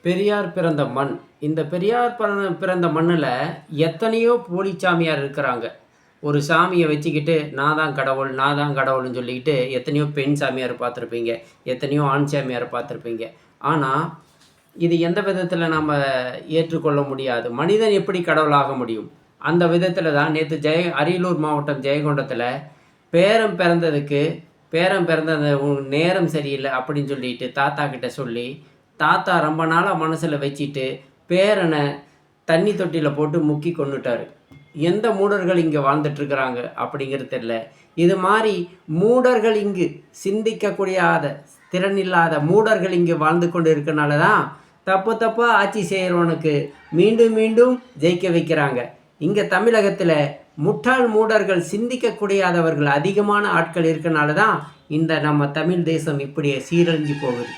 பெரியார் பிறந்த மண். இந்த பெரியார் பிறந்த மண்ணுல எத்தனையோ போலி சாமியார் இருக்கிறாங்க. ஒரு சாமிய வச்சுக்கிட்டு, நான் தான் கடவுள், நான் தான் கடவுள்ன்னு சொல்லிக்கிட்டு, எத்தனையோ பெண் சாமியார் பார்த்துருப்பீங்க. எத்தனையோ ஆண் சாமியார பார்த்துருப்பீங்க. ஆனா, இது எந்த விதத்தில நம்ம ஏற்றுக்கொள்ள முடியாது. மனிதன் எப்படி கடவுளாக முடியும்? அந்த விதத்தில தான் நேத்து அரியலூர் மாவட்டம் ஜெயங்கொண்டத்தில, பேரன் பிறந்ததுக்கு பேரன் பிறந்த நேரம் சரியில்ல அப்படின்னு சொல்லிட்டு தாத்தா கிட்ட சொல்லி, தாத்தா ரொம்ப நாளா மனசுல வச்சுட்டு, பேரன தண்ணி தொட்டியில போட்டு முக்கி கொன்னுட்டாரு. எந்த மூடர்கள் இங்க வாழ்ந்துட்டுருக்கிறாங்க அப்படிங்கிறது தெரியல. இது மாரி மூடர்கள் இங்கு சிந்திக்கக்கூடியாத, திறனில்லாத மூடர்கள் இங்கு வாழ்ந்து கொண்டு இருக்கனால தான், தப்பு தப்பா ஆட்சி செய்றவனுக்கு மீண்டும் மீண்டும் ஜெயிக்க வைக்கிறாங்க. இங்க தமிழகத்தில முட்டாள் மூடர்கள், சிந்திக்கக்கூடியாதவர்கள் அதிகமான ஆட்கள் இருக்கனால தான், இந்த நம்ம தமிழ் தேசம் இப்படி சீரழிஞ்சு போகுது.